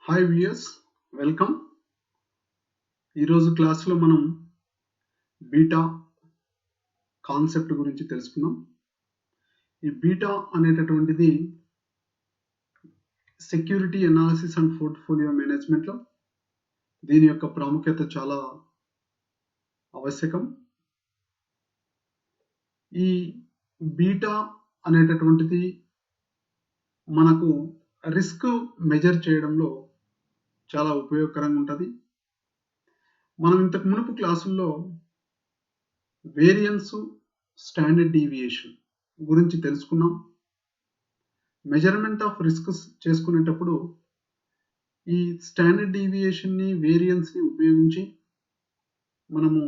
Hi viewers, welcome. ఈరోజు క్లాస్లో మనం బీటా కాన్సెప్ట్ గురించి తెలుసుకుందాం. ఈ బీటా అనేటటువంటిది సెక్యూరిటీ అనాలిసిస్ అండ్ పోర్ట్ఫోలియో మేనేజ్మెంట్లో దీని యొక్క ప్రాముఖ్యత చాలా ఆవశ్యకం. ఈ బీటా అనేటటువంటిది మనకు రిస్క్ మెజర్ చేయడంలో చాలా ఉపయోగకరంగా ఉంటుంది. మనం ఇంతకు మునుపు క్లాసుల్లో వేరియన్స్, స్టాండర్డ్ డీవియేషన్ గురించి తెలుసుకున్నాం. మెజర్మెంట్ ఆఫ్ రిస్క్ చేసుకునేటప్పుడు ఈ స్టాండర్డ్ డీవియేషన్ని, వేరియన్స్ని ఉపయోగించి మనము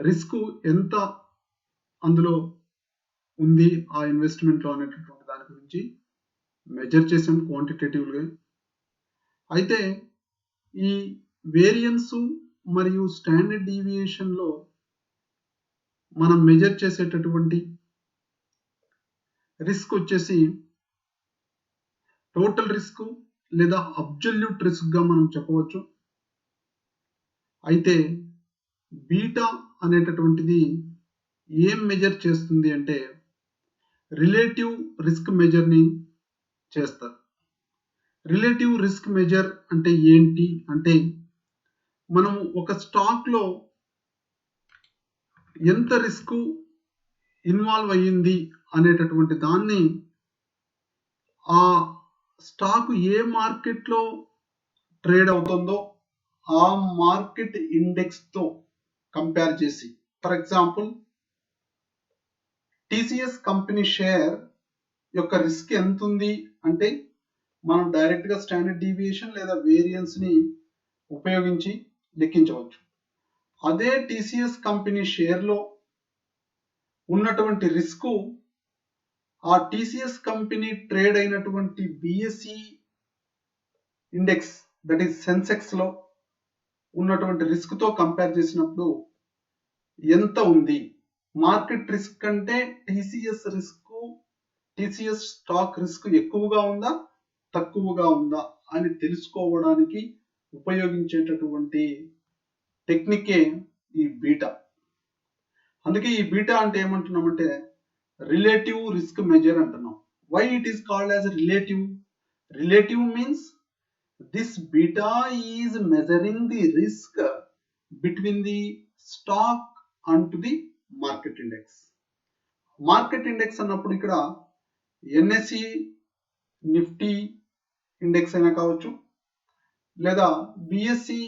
రిస్క్ ఎంత అందులో ఉంది ఆ ఇన్వెస్ట్మెంట్లో అనేటటువంటి దాని గురించి మెజర్ చేసాం క్వాంటిటేటివ్గా. అయితే ఈ వేరియన్స్ మరియు స్టాండర్డ్ డీవియేషన్లో మనం మెజర్ చేసేటటువంటి రిస్క్ వచ్చేసి టోటల్ రిస్క్ లేదా అబ్జల్యూట్ రిస్క్గా మనం చెప్పవచ్చు. అయితే బీటా అనేటటువంటిది ఏం మెజర్ చేస్తుంది అంటే రిలేటివ్ రిస్క్ మెజర్ని చేస్తారు. రిలేటివ్ రిస్క్ మెజర్ అంటే ఏంటి అంటే మనం ఒక స్టాక్లో ఎంత రిస్క్ ఇన్వాల్వ్ అయ్యింది అనేటటువంటి దాన్ని ఆ స్టాక్ ఏ మార్కెట్లో ట్రేడ్ అవుతుందో ఆ మార్కెట్ ఇండెక్స్తో కంపేర్ చేసి, for example TCS company share యొక్క రిస్క్ ఎంత ఉంది అంటే మనం డైరెక్ట్గా స్టాండర్డ్ డీవియేషన్ లేదా వేరియన్స్ని ఉపయోగించి లెక్కించవచ్చు. అదే టీసీఎస్ కంపెనీ షేర్లో ఉన్నటువంటి రిస్క్ ఆ టీసీఎస్ కంపెనీ ట్రేడ్ అయినటువంటి బిఎస్ఈ ఇండెక్స్, దట్ ఈస్ సెన్సెక్స్లో ఉన్నటువంటి రిస్క్తో కంపేర్ చేసినప్పుడు ఎంత ఉంది, మార్కెట్ రిస్క్ కంటే టీసీఎస్ స్టాక్ రిస్క్ ఎక్కువగా ఉందా తక్కువగా ఉందా అని తెలుసుకోవడానికి ఉపయోగించేటటువంటి టెక్నికే ఈ బీటా. అందుకే ఈ బీటా అంటే ఏమంటున్నామంటే రిలేటివ్ రిస్క్ మెజర్ అంటున్నాం. Why it is called as relative? Relative means this beta is measuring the risk between the stock and to the market index. Market index అన్నప్పుడు ఇక్కడ ఎన్ఎస్సి నిఫ్టీ ఇండెక్స్ అయినా కావచ్చు, లేదా BSc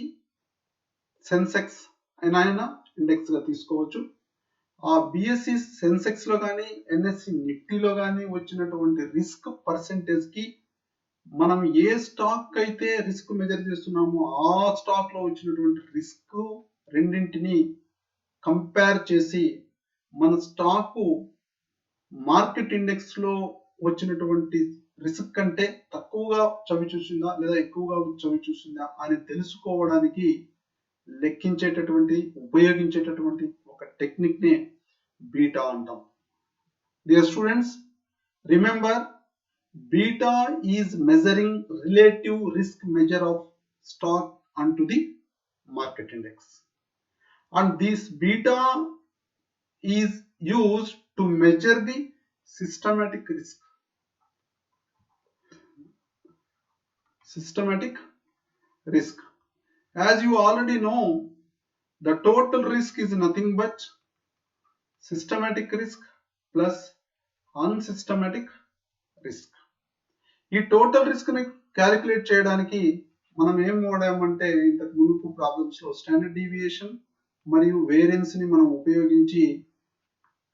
Sensex అయినా ఇండెక్స్గా తీసుకోవచ్చు. ఆ BSc సెన్సెక్స్లో కానీ ఎన్ఎస్సి నిఫ్టీలో కానీ వచ్చినటువంటి రిస్క్ పర్సెంటేజ్కి మనం ఏ స్టాక్ అయితే రిస్క్ మెజర్ చేస్తున్నామో ఆ స్టాక్ లో వచ్చినటువంటి రిస్క్ రెండింటిని కంపేర్ చేసి మన స్టాక్ మార్కెట్ ఇండెక్స్ లో వచ్చినటువంటి రిస్క్ కంటే తక్కువగా చవి చూసిందా లేదా ఎక్కువగా చవి చూసిందా అని తెలుసుకోవడానికి లెక్కించేటటువంటి ఉపయోగించేటటువంటి ఒక టెక్నిక్ నే బీటా అంటాం. Dear students, remember, beta is measuring relative risk measure of stock onto the market index, and this beta is used to measure the systematic risk. As you already know, the total risk is nothing but systematic risk plus unsystematic risk. ఈ total risk ని calculate చేయడానికి మనం ఏం వాడామంటే ఇంతకు మునుపు problems లో standard deviation మరియు వేరియన్స్ ని మనం ఉపయోగించి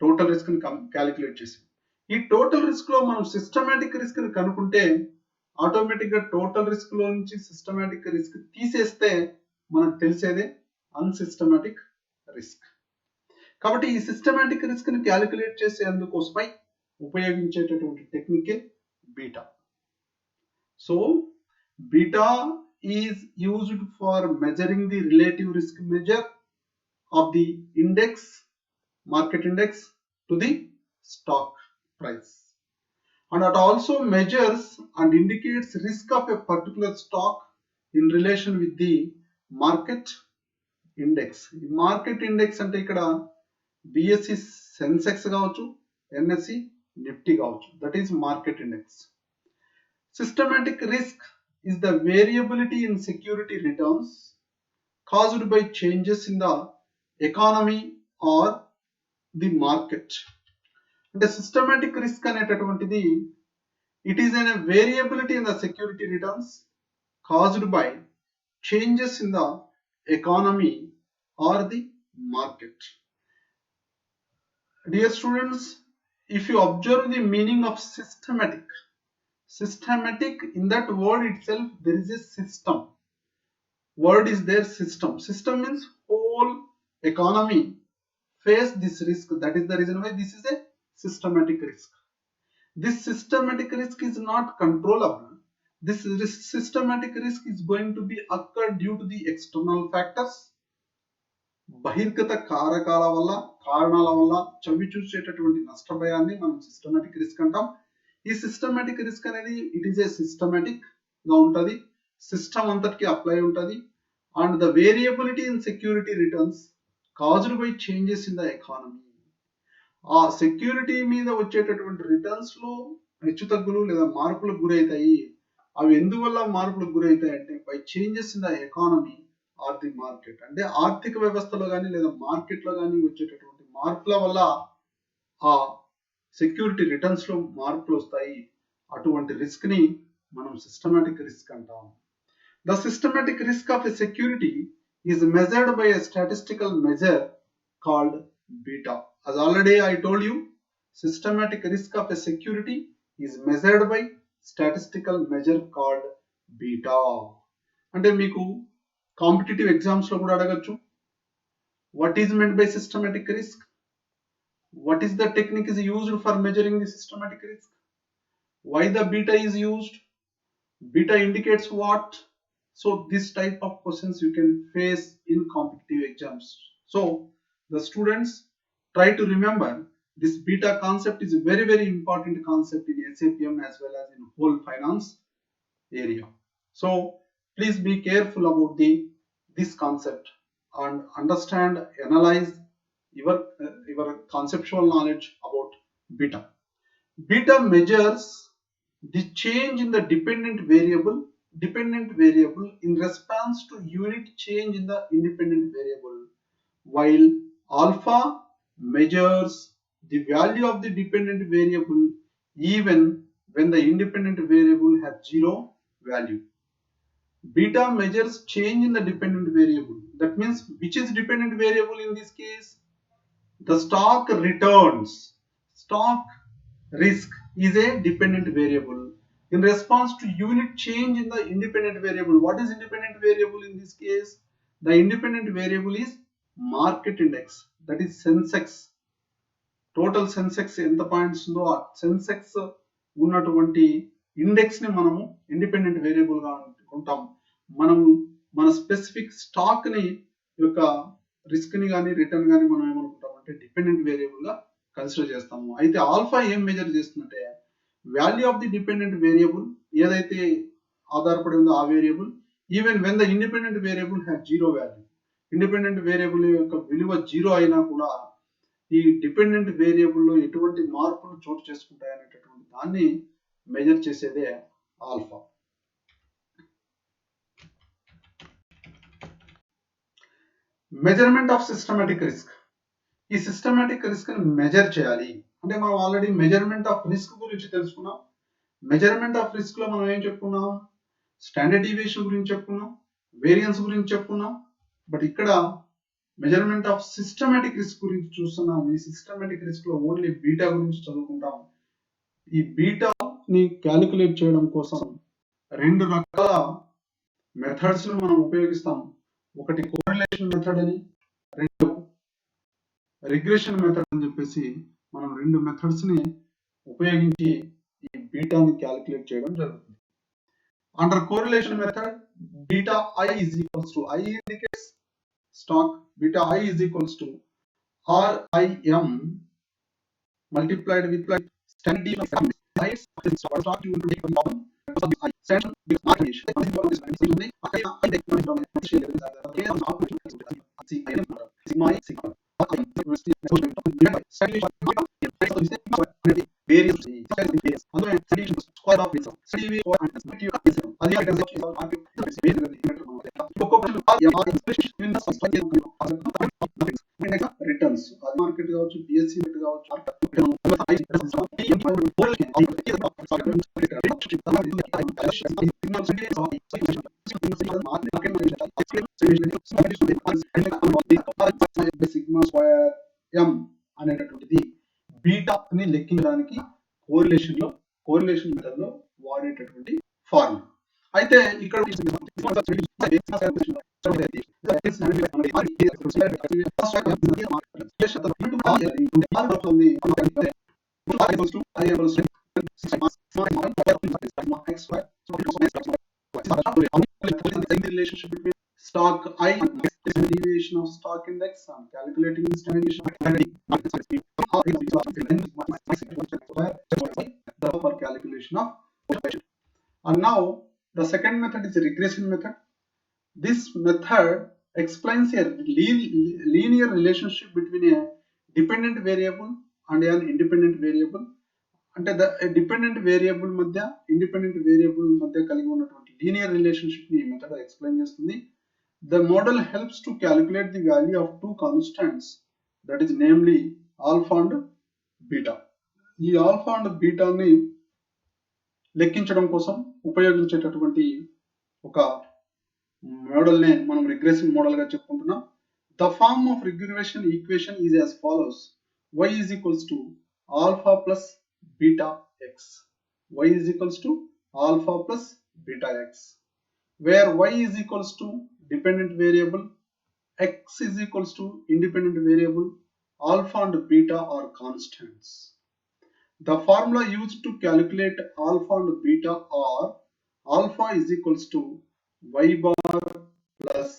టోటల్ రిస్క్ ని క్యాలిక్యులేట్ చేసాం. ఈ టోటల్ రిస్క్ లో మనం సిస్టమాటిక్ రిస్క్ ని కనుక్కుంటే ఆటోమేటిక్ గా టోటల్ రిస్క్ లో నుంచి సిస్టమాటిక్ రిస్క్ తీసేస్తే మనకు తెలిసేదే అన్సిస్టమాటిక్ రిస్క్. కాబట్టి ఈ సిస్టమాటిక్ రిస్క్ ని క్యాలిక్యులేట్ చేసేందుకోసమై ఉపయోగించేటటువంటి టెక్నికే beta. So, beta is used for measuring the relative risk measure of the index, market index to the stock price. and it also measures and indicates risk of a particular stock in relation with the market index. ఈ market index అంటే ఇక్కడ BSc Sensex కావచ్చు, NSC Nifty కావచ్చు, that is market index. Systematic risk is the variability in security returns caused by changes in the economy or the market. అంటే systematic risk అనేటటువంటిది it is a variability in the security returns caused by changes in the economy or the market. Dear students, if you observe the meaning of systematic, in that word itself there is a system. Word is there, system. System means whole economy face this risk. That is the reason why this is a systematic risk. This systematic risk is not controllable. This systematic risk is going to be occur due to the external factors. బహిర్గత కారకాల వల్ల, కారణాల వల్ల చవి చూసేటటువంటి నష్టభయాన్ని మనం systematic risk అంటాం. ఈ systematic risk అనేది ఇట్ ఈస్ ఏ సిస్టమాటిక్ గా ఉంటది, సిస్టమ్ అంతటికి అప్లై ఉంటది. And the variability in security returns caused by changes in the economy. ఆ సెక్యూరిటీ మీద వచ్చేటటువంటి రిటర్న్స్ లో హెచ్చుతగ్గులు లేదా మార్పులకు గురవుతాయి. అవి ఎందువల్ల మార్పులకు గురవుతాయి అంటే by changes in the economy are the market. అంటే ఆర్థిక వ్యవస్థలో కానీ లేదా మార్కెట్ లో కానీ వచ్చేటటువంటి మార్పుల వల్ల ఆ సెక్యూరిటీ రిటర్న్స్ లో మార్పులు వస్తాయి. అటువంటి రిస్క్ ని మనం సిస్టమాటిక్ రిస్క్ అంటాం. The systematic risk of a security is measured by a statistical measure called beta. As already I told you, systematic risk of a security is measured by statistical measure called beta. అంటే మీకు competitive exams లో కూడా అడగచ్చు. What is meant by systematic risk? What is the technique is used for measuring the systematic risk? Why the beta is used? Beta indicates what? So this type of questions you can face in competitive exams. So the students try to remember this beta concept is a very important concept in SAPM as well as in whole finance area. So please be careful about this concept and understand, analyze your conceptual knowledge about beta. Beta measures the change in the dependent variable in response to unit change in the independent variable, while alpha measures the value of the dependent variable even when the independent variable has zero value. Beta measures change in the dependent variable. That means which is dependent variable in this case? The stock returns. Stock risk is a dependent variable in response to unit change in the independent variable. What is independent variable in this case? The independent variable is market index, that is Sensex. Total Sensex ఎంత points ఉందో ఆ సెన్సెక్స్ ఉన్నటువంటి index ని మనము independent variable గా అనుకుంటాం. మనం మన స్పెసిఫిక్ స్టాక్ ని యొక్క రిస్క్ ని కానీ రిటర్న్ కానీ మనం ఏమనుకుంటాం అంటే డిపెండెంట్ వేరియబుల్ గా కన్సిడర్ చేస్తాము. అయితే ఆల్ఫా ఏం మెజర్ చేస్తుందంటే value of the dependent variable ఏదైతే ఆధారపడి ఉందో ఆ variable even when the independent variable have zero value. Independent variable యొక్క విలువ జీరో అయినా కూడా ఈ డిపెండెంట్ వేరియబుల్లో ఎటువంటి మార్పులు చోటు చేసుకుంటాయి అనేటటువంటి దాన్ని మెజర్ చేసేదే alpha. Measurement of systematic risk. ఈ సిస్టమాటిక్ రిస్క్ ని మెజర్ చేయాలి అంటే మనం ఆల్రెడీ మెజర్మెంట్ ఆఫ్ రిస్క్ గురించి తెలుసుకున్నాం. మెజర్మెంట్ ఆఫ్ రిస్క్ లో మనం ఏం చెప్పుకున్నాం? స్టాండర్డ్ డీవియేషన్ గురించి చెప్పుకున్నాం, వేరియన్స్ గురించి చెప్పుకున్నాం. బట్ ఇక్కడ మెజర్మెంట్ ఆఫ్ సిస్టమాటిక్ రిస్క్ గురించి చూస్తున్నాం. ఈ సిస్టమాటిక్ రిస్క్ లో ఓన్లీ బీటా గురించి చదువుకుంటాం. ఈ బీటా ని క్యాలిక్యులేట్ చేయడం కోసం రెండు రకాల మెథడ్స్ ను మనం ఉపయోగిస్తాం. ఒకటి కోరిలేషన్ మెథడ్ అని, రెండు రిగ్రెషన్ మెథడ్ అని చెప్పేసి మనం రెండు మెథడ్స్ ని ఉపయోగించి ఈ బీటాని క్యాలిక్యులేట్ చేయడం జరుగుతుంది. Under correlation method beta I is equals to, I indicates stock, beta I is equals to RIM multiplied with standard deviation returns market కావచ్చు బిఎస్సి కావచ్చు సిగ్మా స్క్వేర్ ఎం అనేటటువంటిది బీటాని లెక్కించడానికి కోరిలేషన్ మెథడ్ లో వాడేటటువంటి ఫార్ములా. అయితే ఇక్కడ relationship between stock I and deviation of stock index and calculating the standard for calculation of quotient. And now the second method is a regression method. This method explains a linear relationship between a dependent variable and an independent variable. అంటే dependent variable మధ్య independent variable మధ్య కలిగి ఉన్నటువంటి linear relationship ని method explain చేస్తుంది. The model helps to calculate the value of two constants, that is namely alpha and beta. ఈ alpha and బీటాని లెక్కించడం కోసం ఉపయోగించేటటువంటి ఒక మోడల్ నే మనం రిగ్రెషన్ మోడల్ గా చెప్పుకుంటున్నాం. The form of regression equation is as follows: y is equals to alpha plus beta x. Y is equals to alpha plus beta x, where y is equals to dependent variable, x is equals to independent variable, alpha and beta are constants. The formula used to calculate alpha and beta are: alpha is equals to y bar plus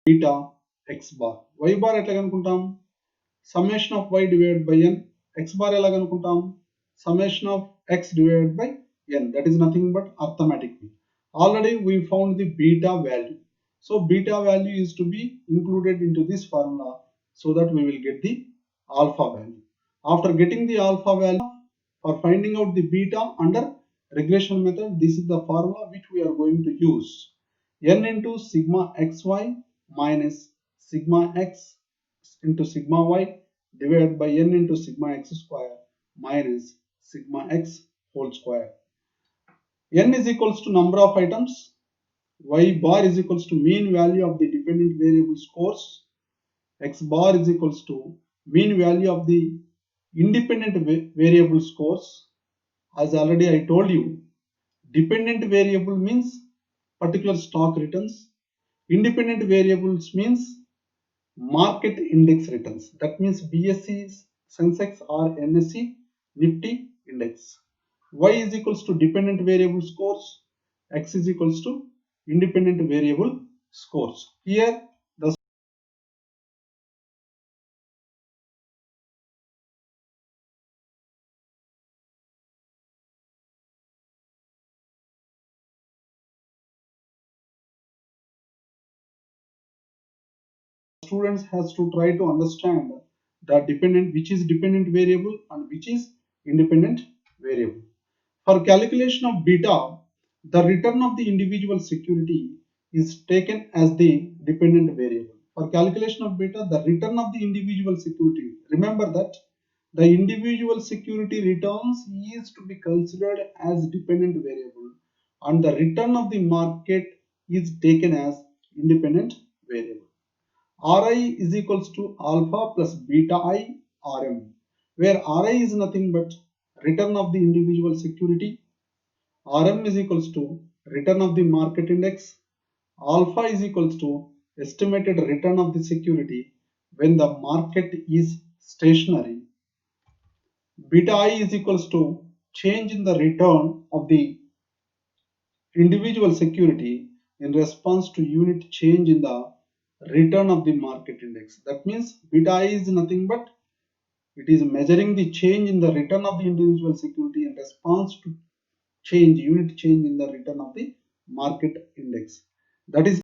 beta x bar. Y bar ఎట్లా కనుక్కుంటాం? summation of y divided by n. X bar ఎలా కనుక్కుంటాం? summation of x divided by n. That is nothing but arithmetic. Already we found the beta value. So beta value is to be included into this formula so that we will get the alpha value. After getting the alpha value, for finding out the beta under regression method, this is the formula which we are going to use. N into sigma xy minus sigma x into sigma y divided by n into sigma x square minus sigma x whole square. N is equals to number of items. Y bar is equals to mean value of the dependent variable scores. X bar is equals to mean value of the independent variable scores. As already I told you, dependent variable means particular stock returns. Independent variables means market index returns. That means BSE, Sensex or NSE, Nifty index. Y is equals to dependent variable scores. X is equals to independent variable scores. Here the students has to try to understand the dependent, which is dependent variable and which is independent variable. For calculation of beta, the return of the individual security is taken as the dependent variable. For calculation of beta, the return of the individual security, remember that the individual security returns is to be considered as dependent variable and the return of the market is taken as independent variable. Ri is equals to alpha plus beta I Rm, where Ri is nothing but return of the individual security, Rm is equals to return of the market index, alpha is equals to estimated return of the security when the market is stationary, beta I is equals to change in the return of the individual security in response to unit change in the return of the market index. That means beta I is nothing but it is measuring the change in the return of the individual security in response to change, unit change in the return of the market index. That is